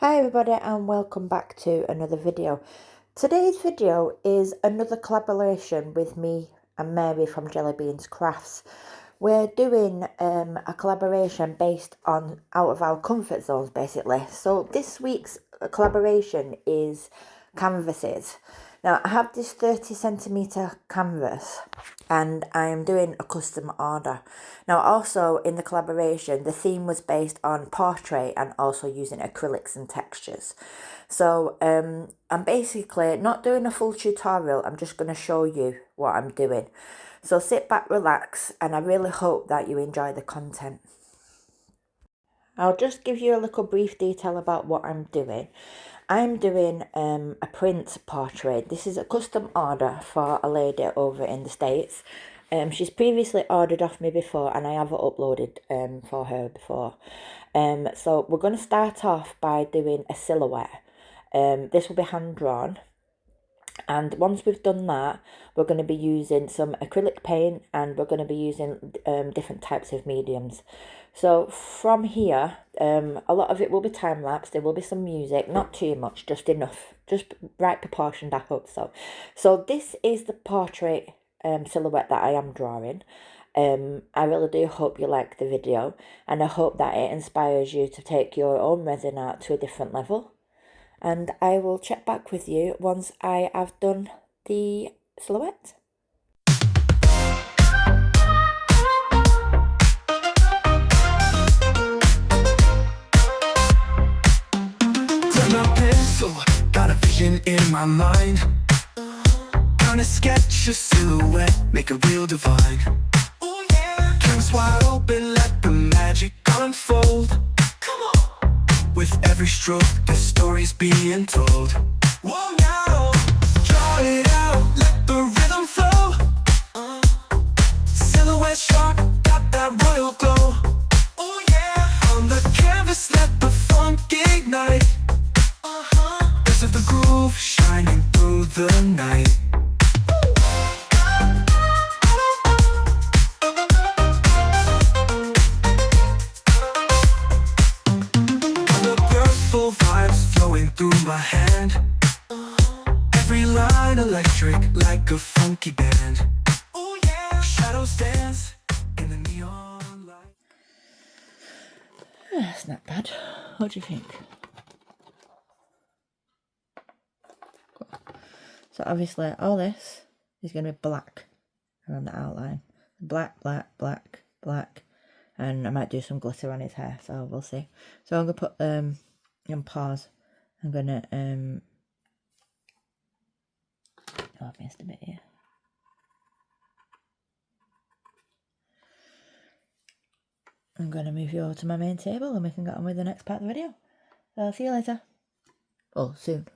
Hi everybody and welcome back to another video. Today's video is another collaboration with me and Mary from Jelly Beans Crafts. We're doing a collaboration based on out of our comfort zones basically. So this week's collaboration is canvases. Now I have this 30cm canvas and I am doing a custom order. Now also in the collaboration the theme was based on portrait and also using acrylics and textures. So I'm basically not doing a full tutorial, I'm just going to show you what I'm doing. So sit back, relax, and I really hope that you enjoy the content. I'll just give you a little brief detail about what I'm doing. I'm doing a print portrait. This is a custom order for a lady over in the States. She's previously ordered off me before and I have uploaded for her before. So we're going to start off by doing a silhouette. This will be hand drawn. And once we've done that, we're going to be using some acrylic paint and we're going to be using different types of mediums. So from here, a lot of it will be time-lapse. There will be some music, not too much, just enough, just right proportioned, I hope so. So this is the portrait silhouette that I am drawing. I really do hope you like the video and I hope that it inspires you to take your own resin art to a different level. And I will check back with you once I have done the silhouette. Grab my pencil, got a vision in my mind. Gonna sketch a silhouette, make it real divine. Oh yeah. Canvas wide open, let the magic unfold. With every stroke, the story's being told. Whoa now, draw it out, let the rhythm flow. Silhouette sharp, got that royal glow. Oh yeah, on the canvas, let the funk ignite. Best of the groove, shining through the night. Through my hand, every line electric like a funky band. Oh yeah, shadows dance in the neon light. That's not bad. What do you think? So obviously all this is going to be black around the outline. Black, black, black, black. And I might do some glitter on his hair, so we'll see. So I'm going to put on pause. I'm gonna oh, I've missed a bit here. I'm gonna move you over to my main table and we can get on with the next part of the video. So I'll see you later. Oh, soon.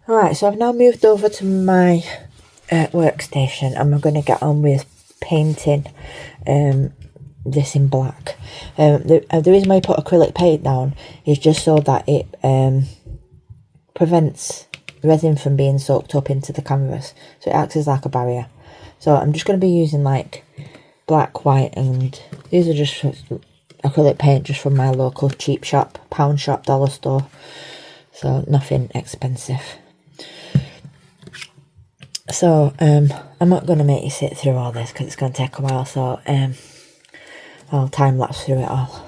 Alright, so I've now moved over to my workstation and I'm gonna get on with painting this in black. The reason why I put acrylic paint down is just so that it prevents resin from being soaked up into the canvas, so it acts as like a barrier. So I'm just going to be using like black, white, and these are just acrylic paint just from my local cheap shop, pound shop, dollar store, so nothing expensive. So I'm not going to make you sit through all this because it's going to take a while, so I'll time lapse through it all.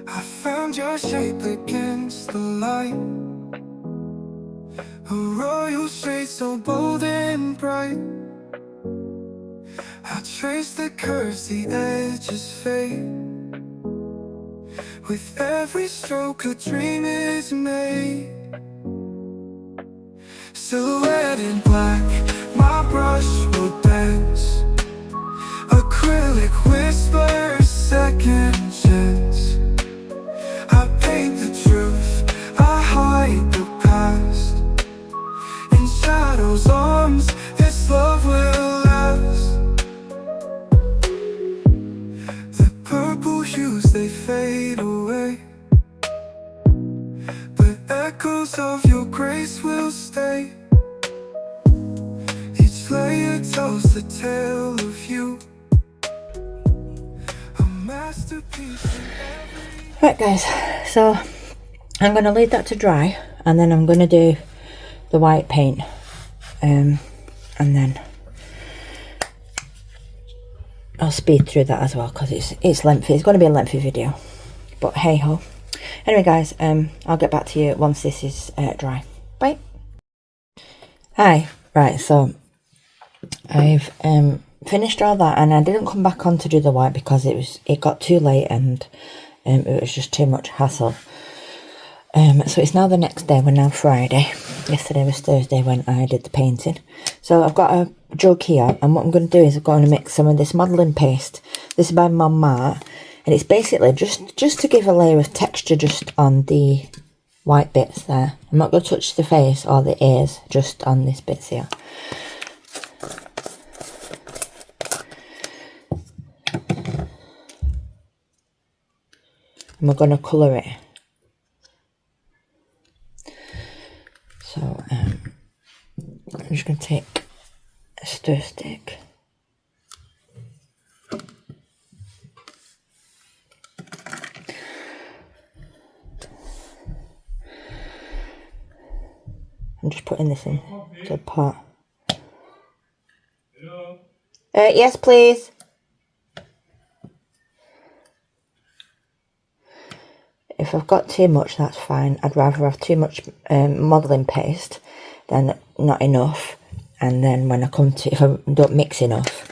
I found your shape against the light, a royal shade so bold and bright. I trace the curves, the edges fade. With every stroke a dream is made. Silhouette in black, my brush will dance. Acrylic whispers, second chance. I paint the truth, I hide the past. In shadows' arms, this love will last. The purple hues, they fade away, but echoes of your grace will stay. Each layer tells the tale of you, a masterpiece in every... Right guys, so I'm going to leave that to dry, and then I'm going to do the white paint, and then I'll speed through that as well, because it's lengthy. It's going to be a lengthy video, but hey ho. Anyway guys, I'll get back to you once this is dry. Bye. Hi. Right, so I've finished all that, and I didn't come back on to do the white because it got too late, and it was just too much hassle. So it's now the next day. We're now Friday. Yesterday was Thursday when I did the painting. So I've got a jug here, and what I'm going to do is I'm going to mix some of this modelling paste. This is by Mart, and it's basically just to give a layer of texture just on the white bits there. I'm not going to touch the face or the ears, just on this bits here. And we're going to colour it. So I'm just going to take a stir stick. I'm just putting this in the pot. Yes, please. If I've got too much, that's fine. I'd rather have too much modelling paste than not enough. And then when I come to, if I don't mix enough,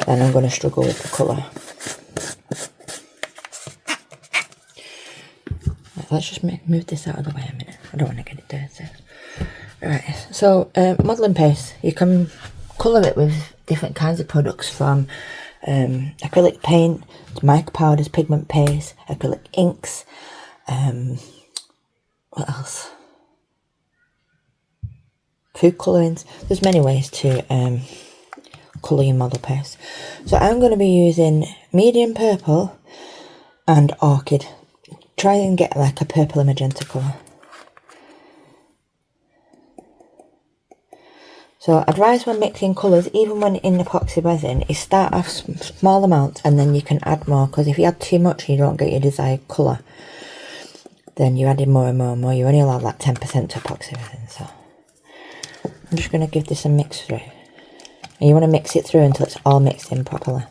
then I'm going to struggle with the colour. Right, let's just move this out of the way a minute. I don't want to get it dirty. Right, so modelling paste, you can colour it with different kinds of products, from acrylic paint to mica powders, pigment paste, acrylic inks. What else? Food colourings. There's many ways to colour your model paste. So I'm going to be using medium purple and orchid. Try and get like a purple and magenta colour. So I'd advise when mixing colours, even when in epoxy resin, is start off small amounts and then you can add more, because if you add too much and you don't get your desired colour, then you're adding more and more and more. You only allow like 10% to epoxy resin. So I'm just going to give this a mix through. And you want to mix it through until it's all mixed in properly.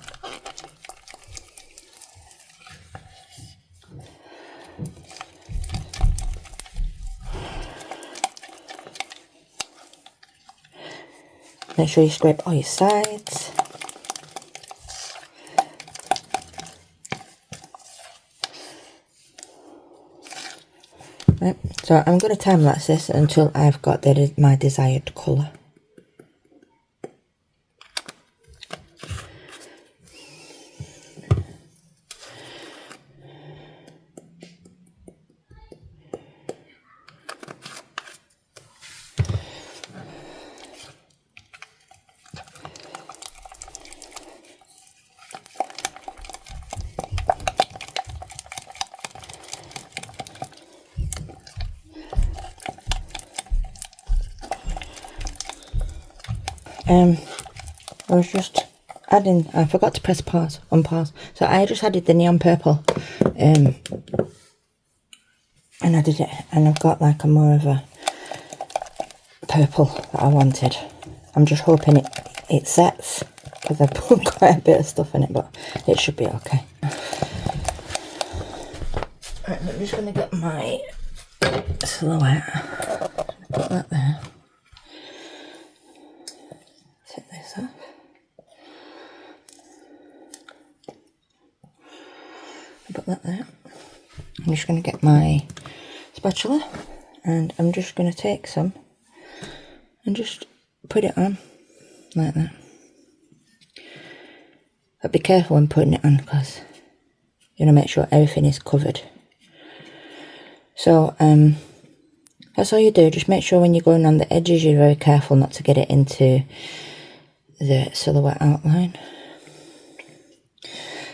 Make sure you scrape all your sides. Right, so I'm going to time lapse this until I've got my desired colour. I was just adding, I forgot to press pause, unpause, so I just added the neon purple, and added it, and I've got like a more of a purple that I wanted. I'm just hoping it sets, because I put quite a bit of stuff in it, but it should be okay. Right, I'm just going to get my silhouette, put that there. Take this off. Put that there. I'm just going to get my spatula, and I'm just going to take some and just put it on like that. But be careful when putting it on, because you want to make sure everything is covered. So that's all you do. Just make sure when you're going on the edges you're very careful not to get it into the silhouette outline.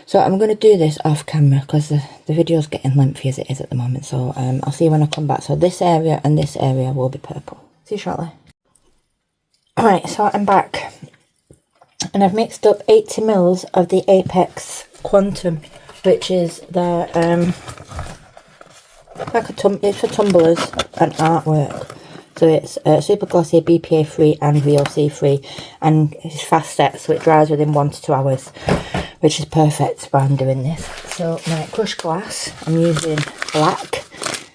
So I'm going to do this off camera because the video's getting lengthy as it is at the moment. So I'll see you when I come back. So this area and this area will be purple. See you shortly. Alright, so I'm back. And I've mixed up 80 mils of the Apex Quantum, which is the it's for tumblers and artwork. So it's super glossy, BPA free and VOC free, and it's fast set, so it dries within 1 to 2 hours, which is perfect while I'm doing this. So my crushed glass, I'm using black,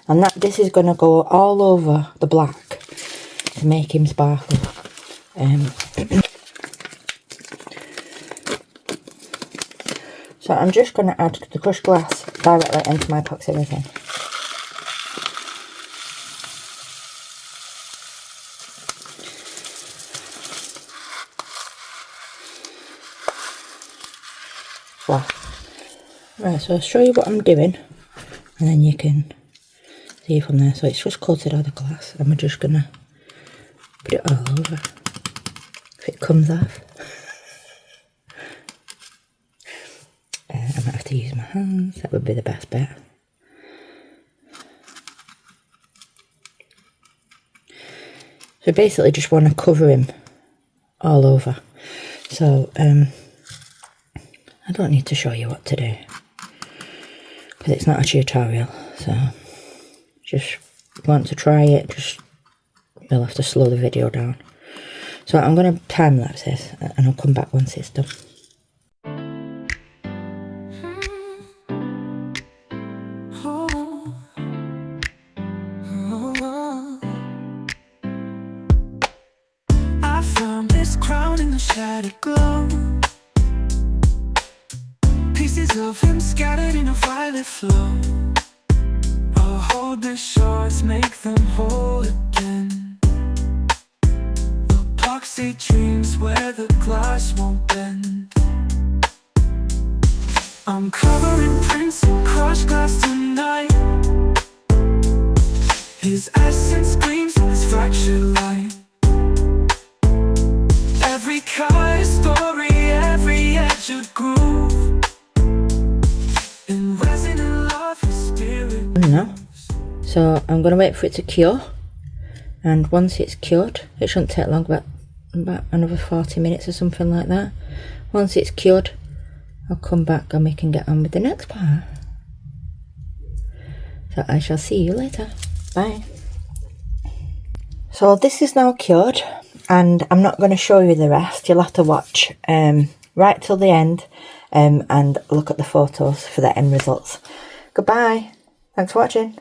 and this is going to go all over the black to make him sparkle. So I'm just going to add the crushed glass directly into my epoxy resin. Wow. Right, so I'll show you what I'm doing, and then you can see from there. So it's just coated all the glass, and we're just going to put it all over if it comes off. I might have to use my hands, that would be the best bet. So basically just want to cover him all over. So I don't need to show you what to do, because it's not a tutorial. So just want to try it, you'll have to slow the video down. So I'm going to time lapse this, and I'll come back once it's done. I found this crown in the shattered glow, pieces of him scattered in a violet flow. I'll hold the shards, make them whole again. Epoxy dreams where the glass won't bend. I'm covering prints in crushed glass tonight. His essence gleams in this fractured light. Every cut is story, every edge a groove. In resin and love, his spirit. No. So I'm going to wait for it to cure, and once it's cured, it shouldn't take long, about another 40 minutes or something like that. Once it's cured, I'll come back and we can get on with the next part. So I shall see you later. Bye. So this is now cured, and I'm not going to show you the rest. You'll have to watch right till the end and look at the photos for the end results. Goodbye. Thanks for watching.